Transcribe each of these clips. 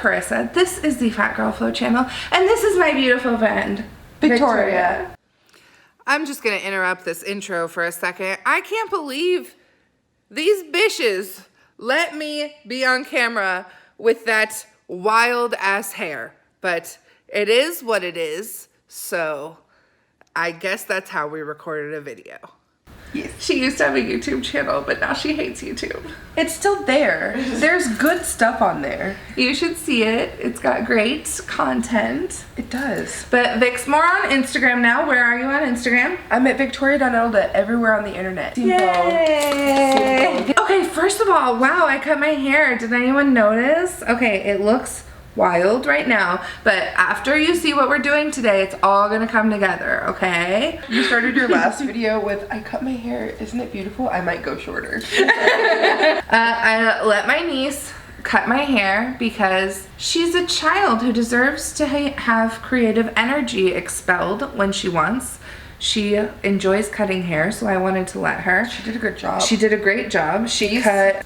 Carissa, this is the FatGirlFlow channel, and this is my beautiful friend, Victoria. I'm just gonna interrupt this intro for a second. I can't believe these bitches let me be on camera with that wild ass hair, but it is what it is, so I guess that's how we recorded a video. Yes. She used to have a YouTube channel, but now she hates YouTube. It's still there. There's good stuff on there. You should see it. It's got great content. It does. But Vic's more on Instagram now. Where are you on Instagram? I'm at Victoria.Elda everywhere on the internet. Yay! Okay, first of all, wow, I cut my hair. Did anyone notice? Okay, it looks wild right now, but after you see what we're doing today, it's all gonna come together, okay? You started your last video with, I cut my hair, isn't it beautiful? I might go shorter. I let my niece cut my hair because she's a child who deserves to have creative energy expelled when she wants. She enjoys cutting hair, so I wanted to let her. She did a good job. She did a great job. She cut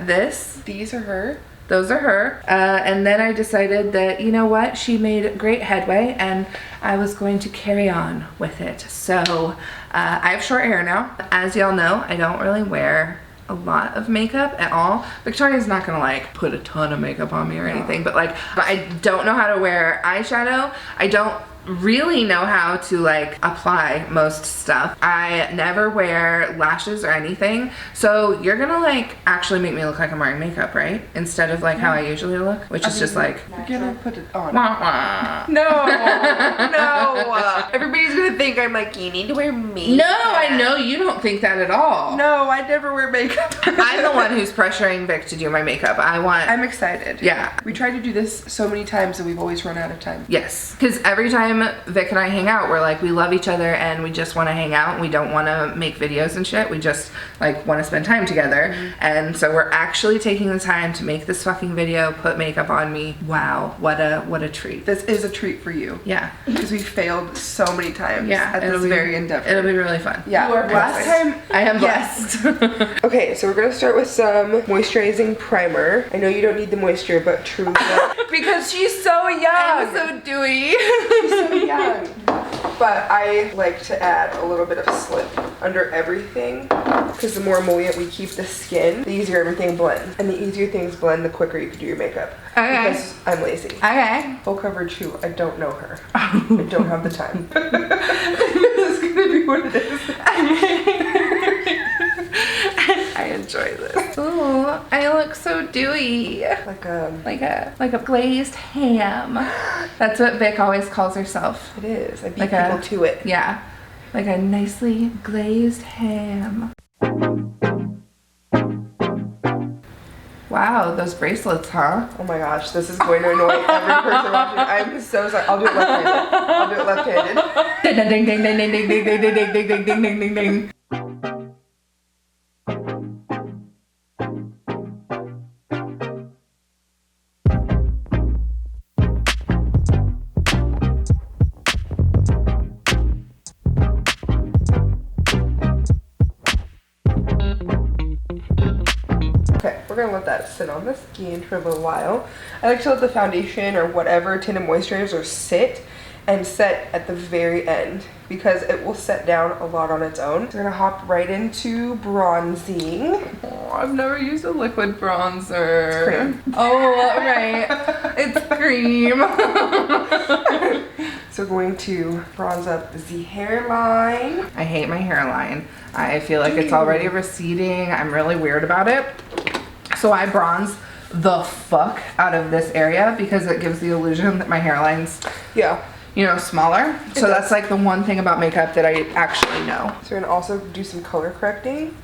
this. These are her. Those are her. And then I decided that, you know what, she made great headway and I was going to carry on with it. So I have short hair now. As y'all know, I don't really wear a lot of makeup at all. Victoria's not gonna like put a ton of makeup on me or anything, but I don't know how to wear eyeshadow. I don't really know how to like apply most stuff. I never wear lashes or anything, so you're gonna like actually make me look like I'm wearing makeup, right? Instead of like how I usually look, which is just like you're gonna put it on. Wah, wah. No. Everybody's gonna think I'm like, you need to wear makeup. No, I know you don't think that at all. No, I never wear makeup. I'm the one who's pressuring Vic to do my makeup. I'm excited. Yeah. We tried to do this so many times and we've always run out of time. Yes, because every time Vic and I hang out, we're like, we love each other and we just want to hang out and we don't want to make videos and shit. We just like want to spend time together. And so we're actually taking the time to make this fucking video, put makeup on me. Wow, what a treat. This is a treat for you. Yeah. Because we failed so many times at this be, very endeavor. It'll be really fun. Yeah. You are last time I am blessed. Okay, so we're gonna start with some moisturizing primer. I know you don't need the moisture, but true. Because she's so young. I'm so dewy. She's so young. But I like to add a little bit of slip under everything because the more emollient we keep the skin, the easier everything blends. And the easier things blend, the quicker you can do your makeup. Okay. Because I'm lazy. Okay. Full coverage who? I don't know her. I don't have the time. This is gonna be what it is. I enjoy this. Ooh, I look so dewy. Like a glazed ham. That's what Vic always calls herself. It is. I beat like people to it. Yeah. Like a nicely glazed ham. Wow, those bracelets, huh? Oh my gosh, this is going to annoy every person watching. I'm so sorry. I'll do it left-handed. Ding ding ding ding ding ding ding ding ding ding ding ding ding ding. We're gonna let that sit on the skin for a little while. I like to let the foundation or whatever tinted moisturizer sit and set at the very end because it will set down a lot on its own. So we're gonna hop right into bronzing. Oh, I've never used a liquid bronzer. It's cream. Oh, right. It's cream. So we're going to bronze up the hairline. I hate my hairline. I feel like it's already receding. I'm really weird about it. So I bronze the fuck out of this area because it gives the illusion that my hairline's, you know, smaller. So that's like the one thing about makeup that I actually know. So we're gonna also do some color correcting.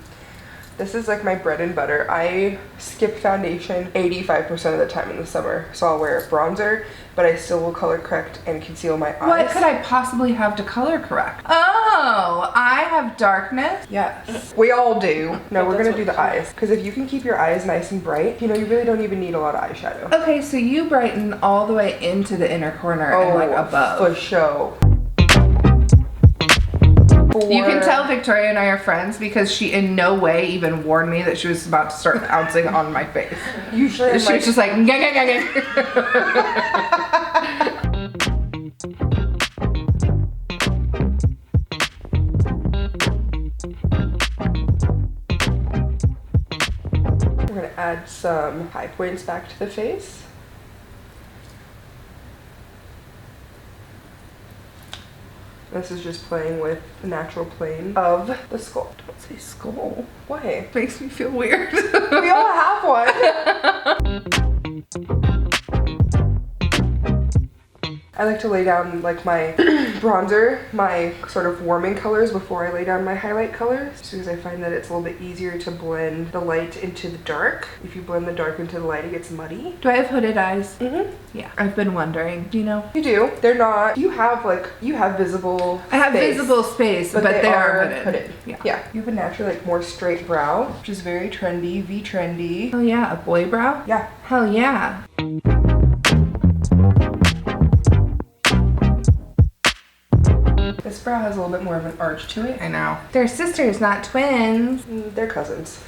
This is like my bread and butter. I skip foundation 85% of the time in the summer. So I'll wear a bronzer, but I still will color correct and conceal my eyes. What could I possibly have to color correct? Oh, I have darkness? Yes. We all do. No, we're gonna do the eyes. Because if you can keep your eyes nice and bright, you know, you really don't even need a lot of eyeshadow. Okay, so you brighten all the way into the inner corner and like above. For sure. You can tell Victoria and I are friends because she in no way even warned me that she was about to start pouncing on my face. Usually she was just like, "Gah, gah, gah, gah." We're gonna add some high points back to the face. This is just playing with the natural plane of the skull. Don't say skull. Why? Makes me feel weird. We all have one. I like to lay down like my bronzer, my sort of warming colors before I lay down my highlight colors, just because I find that it's a little bit easier to blend the light into the dark. If you blend the dark into the light, it gets muddy. Do I have hooded eyes? Mm-hmm. Yeah, I've been wondering. Do you know? You do. They're not. You have visible. I have space, visible space, but they are hooded. Yeah. Yeah. You have a naturally like more straight brow, which is very trendy, V-trendy. Oh yeah, a boy brow? Yeah. Hell yeah. This brow has a little bit more of an arch to it. I know. They're sisters, not twins. They're cousins.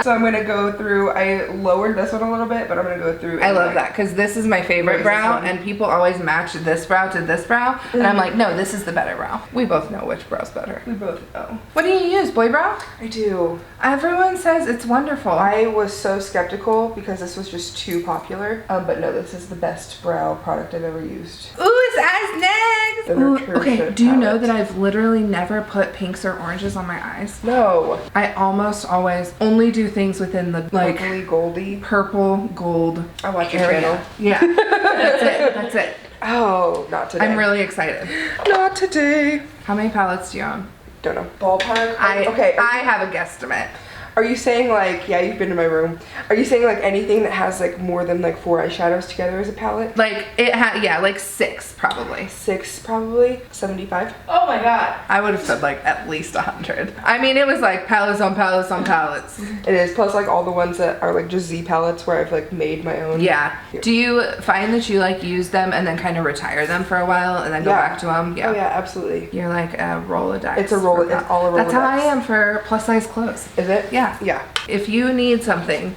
So I'm gonna go through, I lowered this one a little bit, but I'm gonna go through. I love that because this is my favorite brow and people always match this brow to this brow. And I'm like, no, this is the better brow. We both know which brow's better. We both know. What do you use, boy brow? I do. Everyone says it's wonderful. I was so skeptical because this was just too popular. But no, this is the best brow product I've ever used. Ooh, it's eyes next. Ooh, okay, do you know that I've literally never put pinks or oranges on my eyes? No. I almost always only do things within the like purpley, goldy, purple, gold. I watch your area. channel. Yeah, that's it. That's it. Oh, not today. I'm really excited. Not today. How many palettes do you own? Don't know. Ballpark. Okay. I have a guesstimate. Are you saying like, yeah, you've been to my room. Are you saying like anything that has like more than like 4 eyeshadows together as a palette? Like it had, yeah, like 6 probably. 6 probably, 75. Oh my God. I would have said like at least 100. I mean, it was like palettes on palettes on palettes. It is, plus like all the ones that are like just Z palettes where I've like made my own. Yeah. Do you find that you like use them and then kind of retire them for a while and then go back to them? Yeah. Oh yeah, absolutely. You're like a Rolodex. It's a roll. It's all a Rolodex. That's how I am for plus size clothes. Is it? Yeah. Yeah. If you need something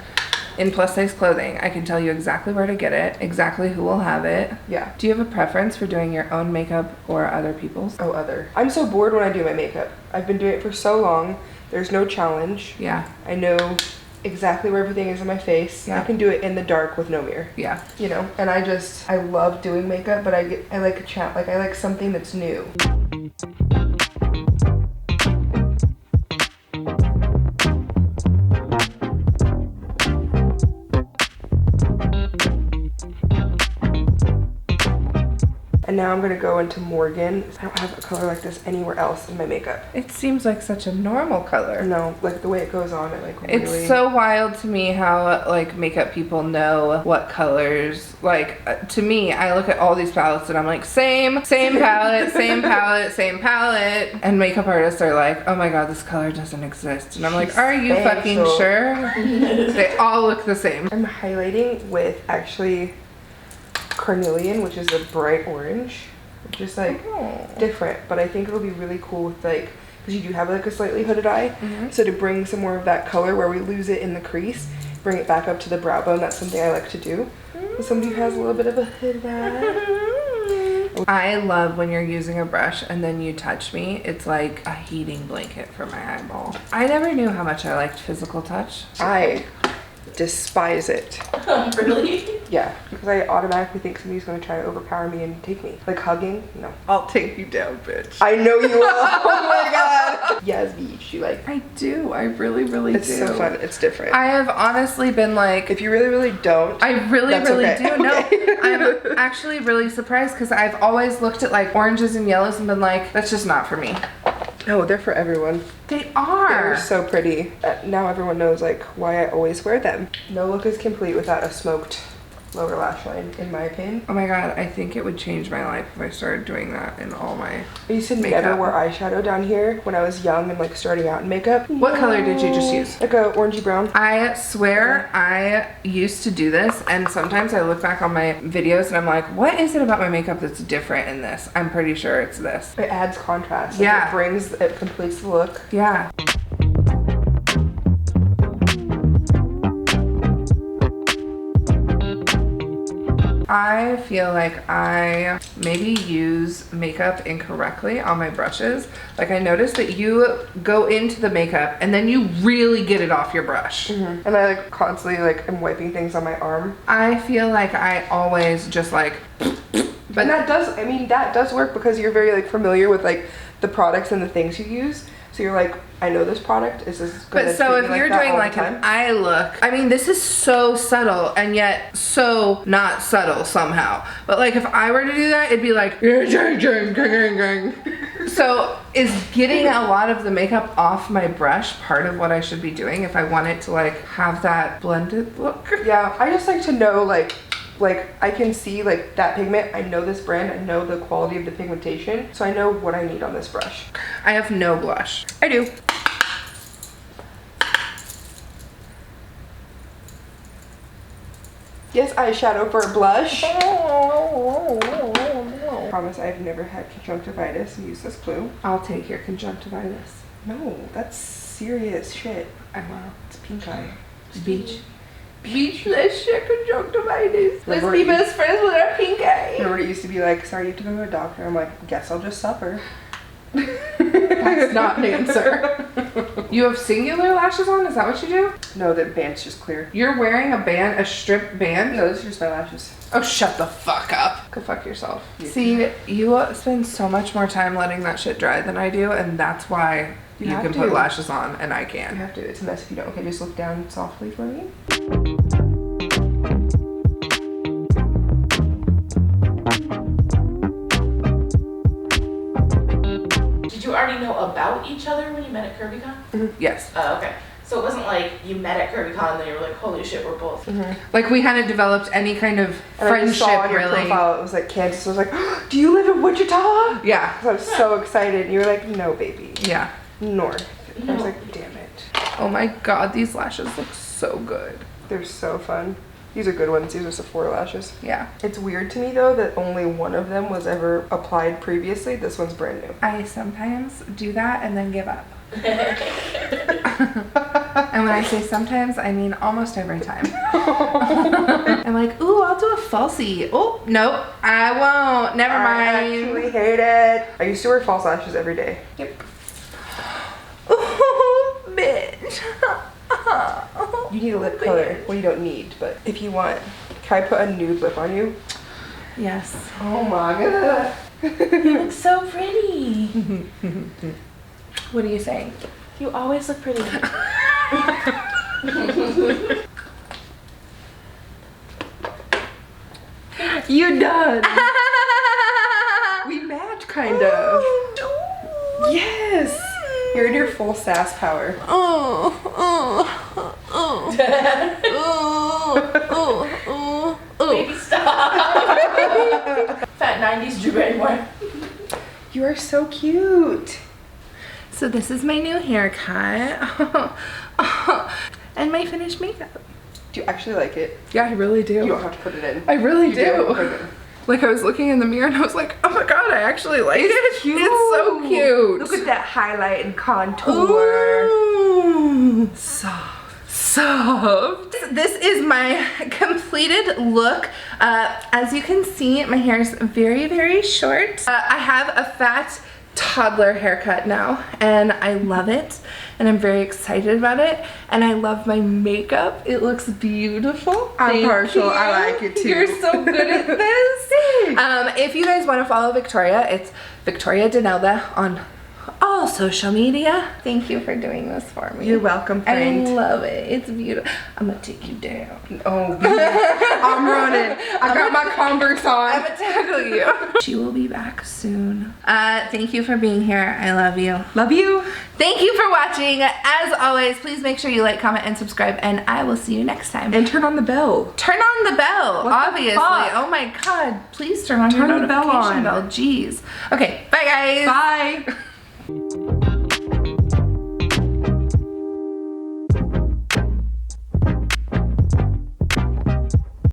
in plus size clothing, I can tell you exactly where to get it, exactly who will have it. Yeah. Do you have a preference for doing your own makeup or other people's? Oh, other. I'm so bored when I do my makeup. I've been doing it for so long. There's no challenge. Yeah. I know exactly where everything is on my face. Yeah. I can do it in the dark with no mirror. Yeah. You know, and I love doing makeup, but I like a like I like something that's new. And now I'm gonna go into Morgan. I don't have a color like this anywhere else in my makeup. It seems like such a normal color. No, like the way it goes on, it like really... It's so wild to me how like makeup people know what colors, like to me, I look at all these palettes and I'm like, same palette, same palette, same palette. And makeup artists are like, oh my God, this color doesn't exist. And I'm like, are you fucking sure? They all look the same. I'm highlighting with actually carnelian, which is a bright orange, which is like different, but I think it'll be really cool with like, because you do have like a slightly hooded eye, so to bring some more of that color where we lose it in the crease, bring it back up to the brow bone. That's something I like to do with somebody who has a little bit of a hooded eye. I love when you're using a brush and then you touch me. It's like a heating blanket for my eyeball. I never knew how much I liked physical touch. I despise it. Really? Yeah, because I automatically think somebody's going to try to overpower me and take me. Like hugging? No. I'll take you down, bitch. I know you will. Oh my God. Yes, bitch. You like... I do. I really do. It's so fun. It's different. I have honestly been like... If you really don't... I really okay. do. No, I'm actually really surprised because I've always looked at like oranges and yellows and been like, that's just not for me. No, they're for everyone. They are. They're so pretty. Now everyone knows like why I always wear them. No look is complete without a smoked lower lash line, in my opinion. Oh my god, I think it would change my life if I started doing that in all my I used to makeup. never wear eyeshadow down here when I was young and like starting out in makeup. What color did you just use? Like a orangey brown. I swear I used to do this, and sometimes I look back on my videos and I'm like, what is it about my makeup that's different in this? I'm pretty sure it's this. It adds contrast. Like, Yeah. it completes the look. Yeah. I feel like I maybe use makeup incorrectly on my brushes. Like I noticed that you go into the makeup and then you really get it off your brush. And I like constantly like am wiping things on my arm. I feel like I always just like, But that does work because you're very like familiar with like the products and the things you use. So you're like, I know this product is this good. but so if you're doing like an eye look, I mean, this is so subtle and yet so not subtle somehow. But like if I were to do that, it'd be like, so is getting a lot of the makeup off my brush part of what I should be doing if I want it to like have that blended look? Yeah, I just like to know like I can see like that pigment. I know this brand. I know the quality of the pigmentation. So I know what I need on this brush. I have no blush. I do. Yes, eyeshadow for a blush. I promise I've never had conjunctivitis. Use this clue. I'll take your conjunctivitis. No, that's serious shit. I will. It's pink eye. Beach. Let's share conjunctivitis. Let's Remember be it best friends with our pink eye. Remember it used to be like, sorry, you have to go to a doctor. I'm like, guess I'll just suffer. That's not an answer. You have singular lashes on? Is that what you do? No, the band's just clear. You're wearing a strip band? No, this is just my lashes. Oh, shut the fuck up. Go fuck yourself. Yeah. See, you spend so much more time letting that shit dry than I do, and that's why you have can to. put lashes on and I You can't. have to. It's a mess if you don't. Okay, just look down softly for me. Did you already know about each other when you met at CurvyCon? Yes. Oh, okay. So it wasn't like you met at CurvyCon and then you were like, holy shit, we're both. Like we hadn't developed any kind of And I just friendship saw on your really. profile it was like Kansas. I was like, do you live in Wichita? Yeah. So I was so excited. And you were like, no, baby. Yeah. North. I No. was like, damn it. Oh my god, these lashes look so good. They're so fun. These are good ones. These are Sephora lashes. Yeah. It's weird to me though that only one of them was ever applied previously. This one's brand new. I sometimes do that and then give up. And when I say sometimes, I mean almost every time. I'm like, ooh, I'll do a falsie. Oh, nope, I won't. Never I mind. actually hate it. I used to wear false lashes every day. Yep. Ooh, bitch. You need a lip color. Well, you don't need, but if you want, can I put a nude lip on you? Yes. Oh my god. You look so pretty. What are you saying? You always look pretty. You done. We match kind of. Yes. You're in your full sass power. Baby, stop. Fat 90s Drew Barrymore. You are so cute. So this is my new haircut. And my finished makeup. Do you actually like it? Yeah, I really do. You don't have to put it in. I really You do. Okay. Like I was looking in the mirror and I was like, oh my god, I actually like it. It's so cute. Look at that highlight and contour. Ooh. Soft. This is my completed look. As you can see, my hair is very, very short. I have a fat toddler haircut now and I love it and I'm very excited about it and I love my makeup. It looks beautiful. I'm Thank partial. you. I like it too. You're so good at this. If you guys want to follow Victoria, it's Victoria Danelda on all all social media. Thank you for doing this for me. You're welcome, friend. I love it. It's beautiful. I'm gonna take you down. Oh, I'm running. I got my Converse on. I'm gonna tackle you. She will be back soon. Thank you for being here. I love you. Love you. Thank you for watching. As always, please make sure you like, comment, and subscribe, and I will see you next time. And turn on the bell. Turn on the bell, What the obviously. fuck? Oh my god. Please turn on Turn your the bell notification on. bell. Jeez. Okay, bye guys. Bye.